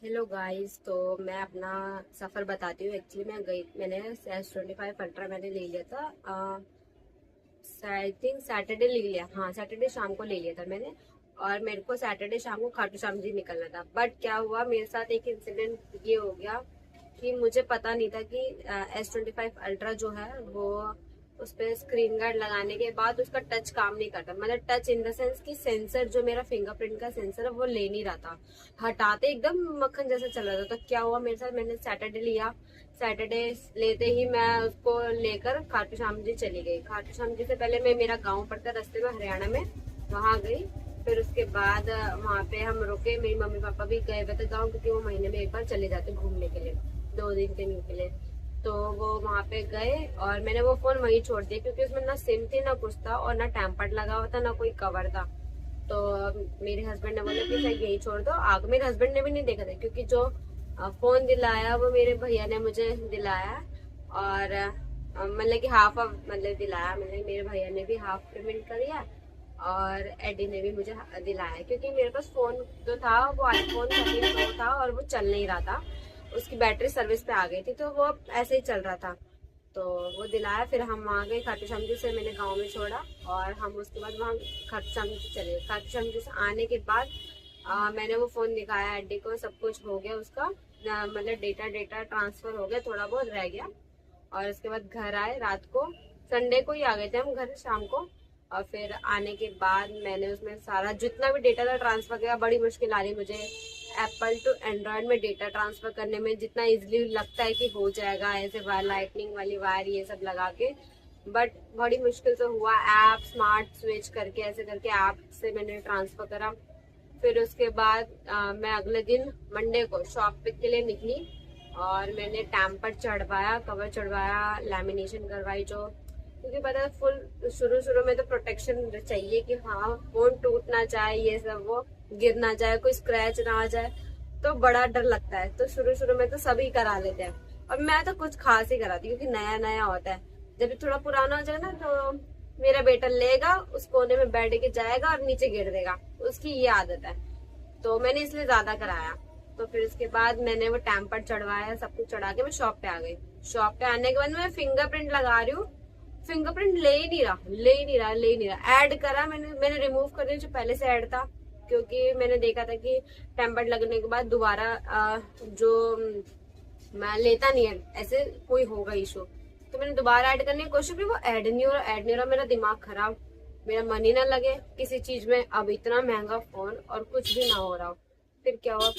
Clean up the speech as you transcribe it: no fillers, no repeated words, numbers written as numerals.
Hello guys. तो मैं अपना सफ़र बताती हूँ। एक्चुअली मैंने S25 अल्ट्रा मैंने ले लिया था। आई थिंक सैटरडे ले लिया, हाँ सैटरडे शाम को ले लिया था मैंने। और मेरे को सैटरडे शाम को खाटू श्याम जी निकलना था। बट क्या हुआ मेरे साथ, एक इंसिडेंट ये हो गया कि मुझे पता नहीं था कि S25 अल्ट्रा जो है वो उस पर स्क्रीन गार्ड लगाने के बाद उसका टच काम नहीं करता। मतलब टच इन द सेंस कि सेंसर जो मेरा फिंगरप्रिंट का सेंसर है वो ले नहीं रहा था। हटाते एकदम मक्खन जैसा चल रहा था। तो क्या हुआ मेरे साथ, मैंने सैटरडे लिया। सैटरडे लेते ही मैं उसको लेकर खाटू श्याम जी चली गई। खाटू श्याम जी से पहले मैं, मेरा गांव पड़ता रास्ते में हरियाणा में, वहां गई। फिर उसके बाद वहां पे हम रुके। मेरी मम्मी पापा भी गए हुए थे गाँव, क्योंकि वो महीने में एक बार चले जाते घूमने के लिए, 2 दिन 3 दिन के लिए। तो वो वहां पे गए और मैंने वो फोन वहीं छोड़ दिया, क्योंकि उसमें ना सिम थी ना कुछ था, और ना टैम्पर्ड लगा हुआ था ना कोई कवर था। तो मेरे हस्बैंड ने बोला कि सर यही छोड़ दो। आगे मेरे हस्बैंड ने भी नहीं देखा था, क्योंकि जो फोन दिलाया वो मेरे भैया ने मुझे दिलाया। और मतलब कि हाफ ऑफ मतलब दिलाया, मतलब मेरे भैया ने भी हाफ पेमेंट कर दिया और एडी ने भी मुझे दिलाया, क्योंकि मेरे पास फोन जो था वो आईफोन 13 प्रो था और वो चल नहीं रहा था। उसकी बैटरी सर्विस पे आ गई थी, तो वो ऐसे ही चल रहा था। तो वो दिलाया। फिर हम वहाँ गए खाटू श्याम जी से, मैंने गाँव में छोड़ा और हम उसके बाद वहाँ खाटू श्याम जी चले गए। खाटू श्याम जी से आने के बाद मैंने वो फोन दिखाया एडी को, सब कुछ हो गया उसका। मतलब डेटा डेटा ट्रांसफर हो गया, थोड़ा बहुत रह गया। और उसके बाद घर आए रात को, संडे को ही आ गए थे हम घर शाम को। और फिर आने के बाद मैंने उसमें सारा जितना भी डेटा था ट्रांसफर किया। बड़ी मुश्किल आ रही मुझे एप्पल टू एंड्रॉयड में डेटा ट्रांसफर करने में, जितना इजीली लगता है कि हो जाएगा ऐसे वायर, लाइटनिंग वाली वायर ये सब लगा के, बट बड़ी मुश्किल से हुआ। ऐप स्मार्ट स्विच करके ऐसे करके ऐप से मैंने ट्रांसफर करा। फिर उसके बाद मैं अगले दिन मंडे को शॉप पिक के लिए निकली और मैंने टैम्पर चढ़वाया, कवर चढ़वाया, लैमिनेशन करवाई जो, क्योंकि पता है फुल शुरू शुरू में तो प्रोटेक्शन चाहिए कि हाँ फोन टूट ना जाए, ये सब वो गिर ना जाए, कोई स्क्रैच ना आ जाए, तो बड़ा डर लगता है। तो शुरू शुरू में तो सभी करा लेते हैं और मैं तो कुछ खास ही कराती हूँ, क्योंकि नया नया होता है। जब थोड़ा पुराना हो जाए ना, तो मेरा बेटा लेगा उस कोने में बैठ के जाएगा और नीचे गिर देगा, उसकी ये आदत है। तो मैंने इसलिए ज्यादा कराया। तो फिर उसके बाद मैंने वो टैम्पर चढ़वाया, सब कुछ चढ़ा के मैं शॉप पे आ गई। शॉप पे आने के बाद मैं फिंगरप्रिंट लगा रही हूँ, फिंगरप्रिंट ले ही नहीं रहा, ले ही नहीं रहा, ले ही नहीं रहा। ऐड करा मैंने रिमूव कर दिया जो पहले से ऐड था, क्योंकि मैंने देखा था कि टेम्पर्ड लगने के बाद दोबारा जो मैं लेता नहीं है, ऐसे कोई होगा इशू। तो मैंने दोबारा ऐड करने की कोशिश की, वो ऐड नहीं हो रहा, ऐड नहीं हो रहा। मेरा दिमाग खराब, मेरा मन ही ना लगे किसी चीज में। अब इतना महंगा फोन और कुछ भी ना हो रहा हो। फिर क्या हुआ,